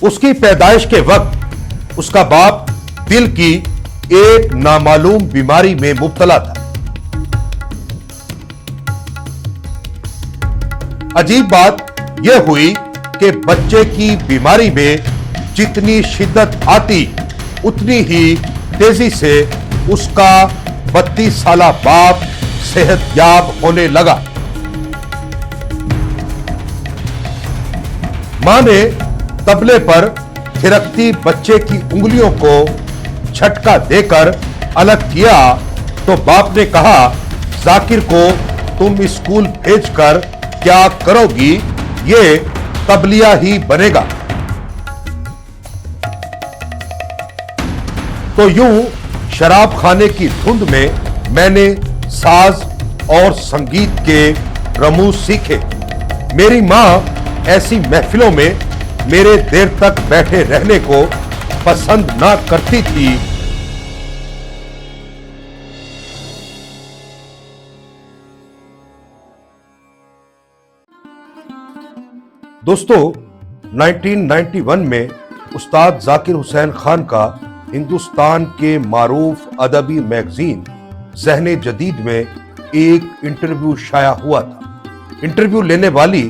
उसकी पैदाइश के वक्त उसका बाप दिल की एक नामालूम बीमारी में मुब्तला था। अजीब बात यह हुई कि बच्चे की बीमारी में जितनी शिद्दत आती उतनी ही तेजी से उसका 32 साला बाप सेहतयाब होने लगा। मां ने तबले पर थिरकती बच्चे की उंगलियों को झटका देकर अलग किया तो बाप ने कहा, जाकिर को तुम स्कूल भेजकर क्या करोगी, ये तबलिया ही बनेगा। तो यूं शराब खाने की धुंध में मैंने साज और संगीत के रमूज सीखे। मेरी मां ऐसी महफिलों में मेरे देर तक बैठे रहने को पसंद ना करती थी। दोस्तों, 1991 में उस्ताद जाकिर हुसैन खान का हिंदुस्तान के मारूफ अदबी मैगजीन ज़हने जदीद में एक इंटरव्यू शाया हुआ था। इंटरव्यू लेने वाली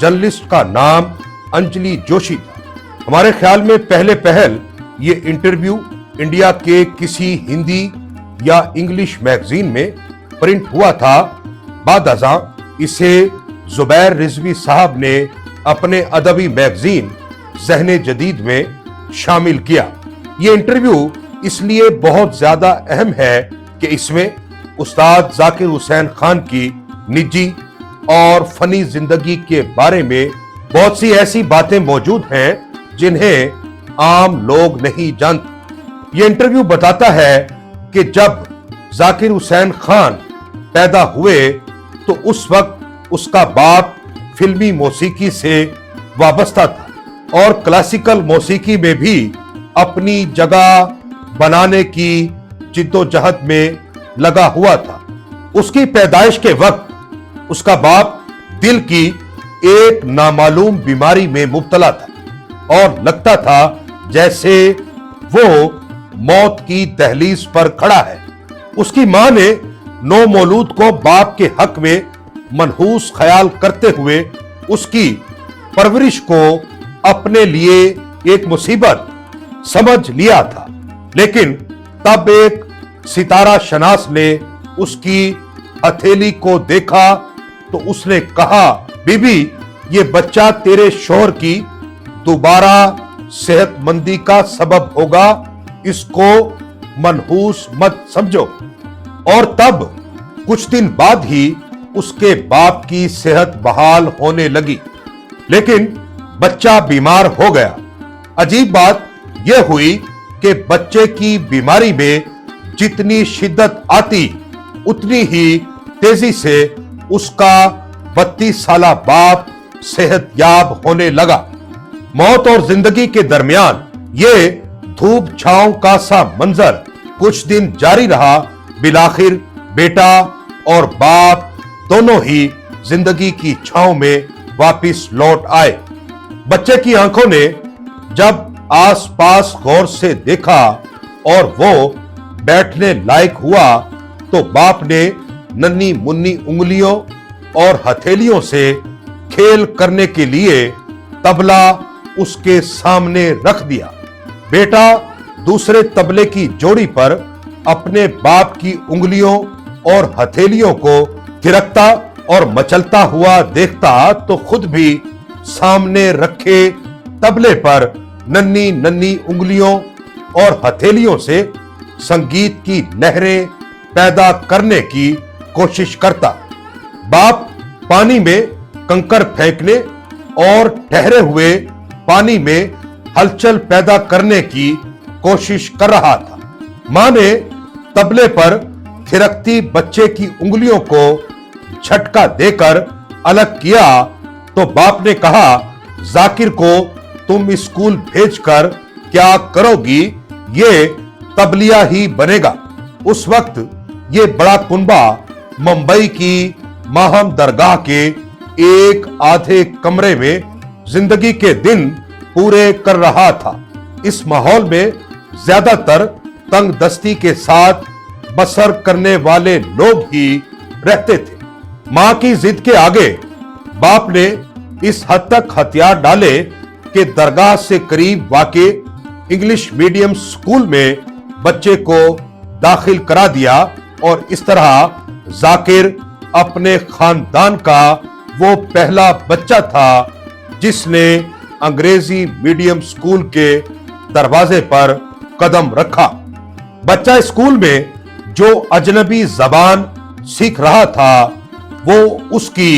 जर्नलिस्ट का नाम अंजलि जोशी था। हमारे ख्याल में पहले पहल ये इंटरव्यू इंडिया के किसी हिंदी या इंग्लिश मैगजीन में प्रिंट हुआ था। बादअज़ां इसे जुबैर रिजवी साहब ने अपने अदबी मैगजीन ज़हने जदीद में शामिल किया। ये इंटरव्यू इसलिए बहुत ज्यादा अहम है कि इसमें उस्ताद जाकिर हुसैन खान की निजी और फनी जिंदगी के बारे में बहुत सी ऐसी बातें मौजूद हैं जिन्हें आम लोग नहीं जानते। ये इंटरव्यू बताता है कि जब जाकिर हुसैन खान पैदा हुए तो उस वक्त उसका बाप फिल्मी मौसीकी से वाबस्ता था और क्लासिकल मौसीकी में भी अपनी जगह बनाने की जिद्दोजहद में लगा हुआ था। उसकी पैदाइश के वक्त उसका बाप दिल की एक नामालूम बीमारी में मुब्तला था और लगता था जैसे वो मौत की दहलीज पर खड़ा है। उसकी मां ने नौ मौलूद को बाप के हक में मनहूस ख्याल करते हुए उसकी परवरिश को अपने लिए एक मुसीबत समझ लिया था। लेकिन तब एक सितारा शनास ने उसकी हथेली को देखा तो उसने कहा, बीबी, ये बच्चा तेरे शौहर की दोबारा सेहतमंदी का सबब होगा, इसको मनहूस मत समझो। और तब कुछ दिन बाद ही उसके बाप की सेहत बहाल होने लगी, लेकिन बच्चा बीमार हो गया। अजीब बात यह हुई कि बच्चे की बीमारी में जितनी शिद्दत आती उतनी ही तेजी से उसका 32 साला बाप सेहतयाब होने लगा। मौत और जिंदगी के दरमियान ये धूप छांव का सा मंजर कुछ दिन जारी रहा। बिलाखिर बेटा और बाप दोनों ही जिंदगी की छांव में वापिस लौट आए। बच्चे की आंखों ने जब आसपास गौर से देखा और वो बैठने लायक हुआ तो बाप ने नन्ही मुन्नी उंगलियों और हथेलियों से खेल करने के लिए तबला उसके सामने रख दिया। बेटा दूसरे तबले की जोड़ी पर अपने बाप की उंगलियों और हथेलियों को थिरकता और मचलता हुआ देखता तो खुद भी सामने रखे तबले पर नन्ही नन्ही उंगलियों और हथेलियों से संगीत की लहरें पैदा करने की कोशिश करता। बाप पानी में कंकर फेंकने और ठहरे हुए पानी में हलचल पैदा करने की कोशिश कर रहा था। मां ने तबले पर थिरकती बच्चे की उंगलियों को झटका देकर अलग किया तो बाप ने कहा, जाकिर को तुम स्कूल भेजकर क्या करोगी, ये तबलिया ही बनेगा। उस वक्त ये बड़ा कुनबा मुंबई की माहम दरगाह के एक आधे कमरे में जिंदगी के दिन पूरे कर रहा था। इस माहौल में ज्यादातर तंग दस्ती के साथ बसर करने वाले लोग ही रहते थे। मां की जिद के आगे बाप ने इस हद तक हथियार डाले कि दरगाह से करीब वाक़े इंग्लिश मीडियम स्कूल में बच्चे को दाखिल करा दिया और इस तरह जाकिर अपने खानदान का वो पहला बच्चा था जिसने अंग्रेजी मीडियम स्कूल के दरवाजे पर कदम रखा। बच्चा स्कूल में जो अजनबी जबान सीख रहा था वो उसकी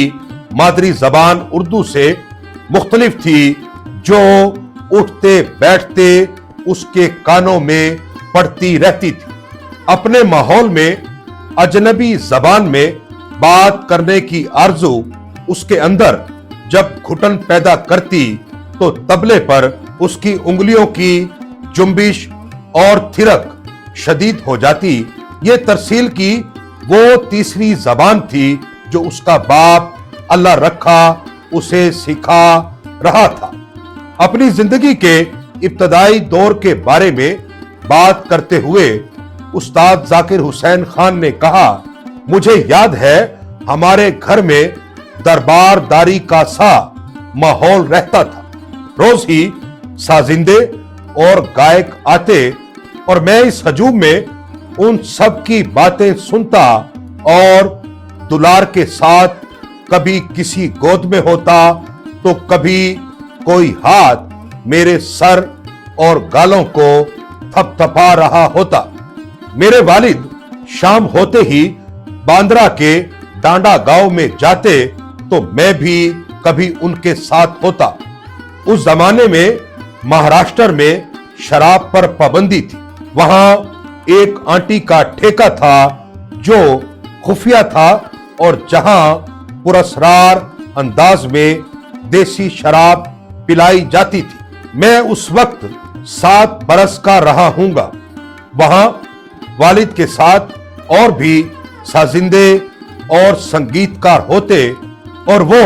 मादरी जबान उर्दू से मुख्तलिफ थी, जो उठते बैठते उसके कानों में पड़ती रहती थी। अपने माहौल में अजनबी जबान में बात करने की आरजू उसके अंदर जब घुटन पैदा करती तो तबले पर उसकी उंगलियों की जुम्बिश और थिरक शदीद हो जाती। ये तरसील की वो तीसरी जबान थी जो उसका बाप अल्लाह रखा उसे सिखा रहा था। अपनी जिंदगी के इब्तदाई दौर के बारे में बात करते हुए उस्ताद जाकिर हुसैन खान ने कहा, मुझे याद है हमारे घर में दरबारदारी का सा माहौल रहता था। रोज ही साजिंदे और गायक आते और मैं इस हजूम में उन सब की बातें सुनता और दुलार के साथ कभी किसी गोद में होता तो कभी कोई हाथ मेरे सर और गालों को थपथपा रहा होता। मेरे वालिद शाम होते ही बांद्रा के डांडा गांव में जाते तो मैं भी कभी उनके साथ होता। उस जमाने में महाराष्ट्र में शराब पर पाबंदी थी। वहां एक आंटी का ठेका था जो खुफिया था और जहां पुरस्कार अंदाज में देसी शराब पिलाई जाती थी। मैं उस वक्त 7 बरस का रहा हूंगा। वहां वालिद के साथ और भी साजिंदे और संगीतकार होते और वो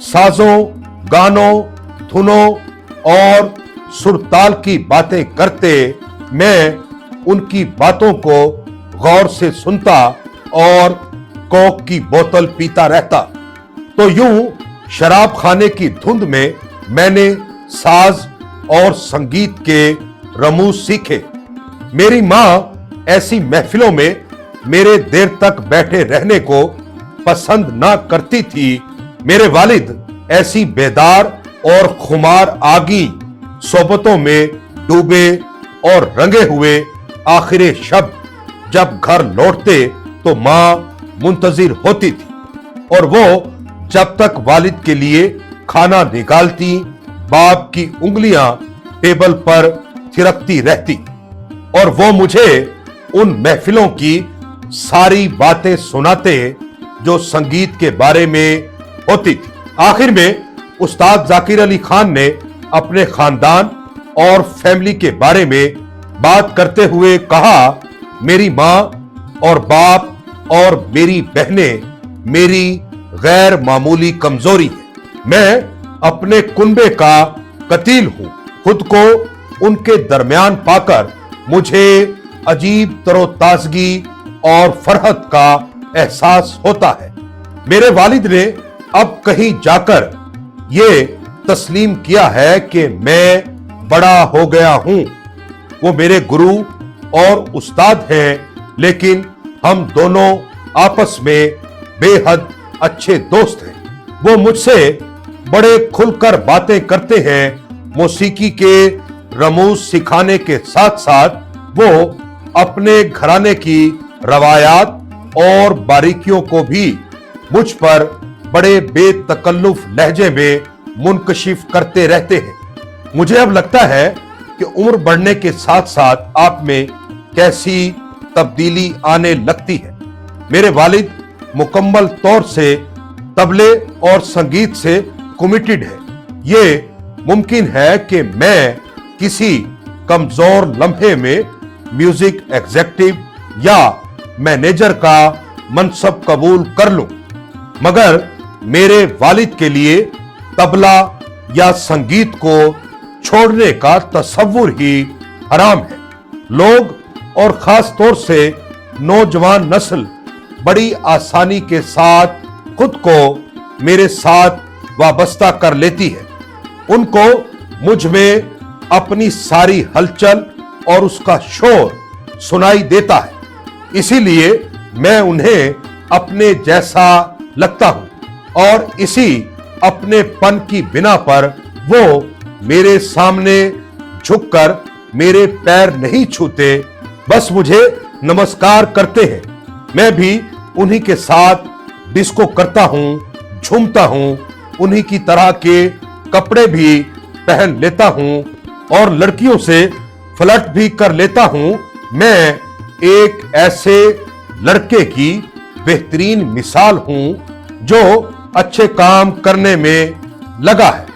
साजों, गानों, धुनों और सुरताल की बातें करते। मैं उनकी बातों को गौर से सुनता और कोक की बोतल पीता रहता। तो यूं शराब खाने की धुंध में मैंने साज और संगीत के रमूज सीखे। मेरी मां ऐसी महफिलों में मेरे देर तक बैठे रहने को पसंद ना करती थी। मेरे वालिद ऐसी बेदार और खुमार आगी सोबतों में डूबे और रंगे हुए आखिरे शब जब घर लौटते तो मां मुंतजिर होती थी और वो जब तक वालिद के लिए खाना निकालती बाप की उंगलियां टेबल पर थिरकती रहती और वो मुझे उन महफिलों की सारी बातें सुनाते जो संगीत के बारे में होती थी। आखिर में उस्ताद जाकिर अली खान ने अपने खानदान और फैमिली के बारे में बात करते हुए कहा, मेरी मां और बाप और मेरी बहनें मेरी गैर मामूली कमजोरी है। मैं अपने कुनबे का कतील हूं। खुद को उनके दरमियान पाकर मुझे अजीब तरोताजगी और फरहत का एहसास होता है। मेरे वालिद ने अब कहीं जाकर ये तस्लीम किया है कि मैं बड़ा हो गया हूं। वो मेरे गुरु और उस्ताद हैं, लेकिन हम दोनों आपस में बेहद अच्छे दोस्त हैं। वो मुझसे बड़े खुलकर बातें करते हैं। मौसीकी के रमूज सिखाने के साथ साथ वो अपने घराने की रवायात और बारीकियों को भी मुझ पर बड़े बेतकल्लुफ लहजे में मुनकशिफ करते रहते हैं। मुझे अब लगता है कि उम्र बढ़ने के साथ साथ आप में कैसी तब्दीली आने लगती है। मेरे वालिद मुकम्मल तौर से तबले और संगीत से कमिटेड है। ये मुमकिन है कि मैं किसी कमजोर लम्हे में म्यूजिक एग्जेक्टिव या मैनेजर का मनसब कबूल कर लूं, मगर मेरे वालिद के लिए तबला या संगीत को छोड़ने का तसव्वुर ही हराम है। लोग और खास तौर से नौजवान नस्ल बड़ी आसानी के साथ खुद को मेरे साथ वाबस्ता कर लेती है। उनको मुझ में अपनी सारी हलचल और उसका शोर सुनाई देता है, इसीलिए मैं उन्हें अपने जैसा लगता हूं और इसी अपनेपन की बिना पर वो मेरे सामने झुककर मेरे पैर नहीं छूते, बस मुझे नमस्कार करते हैं। मैं भी उन्हीं के साथ डिस्को करता हूं, झूमता हूं, उन्हीं की तरह के कपड़े भी पहन लेता हूं और लड़कियों से फ्लर्ट भी कर लेता हूं। मैं एक ऐसे लड़के की बेहतरीन मिसाल हूं जो अच्छे काम करने में लगा है।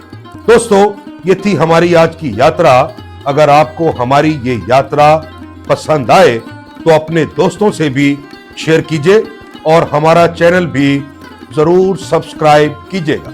दोस्तों, ये थी हमारी आज की यात्रा। अगर आपको हमारी ये यात्रा पसंद आए तो अपने दोस्तों से भी शेयर कीजिए और हमारा चैनल भी जरूर सब्सक्राइब कीजिएगा।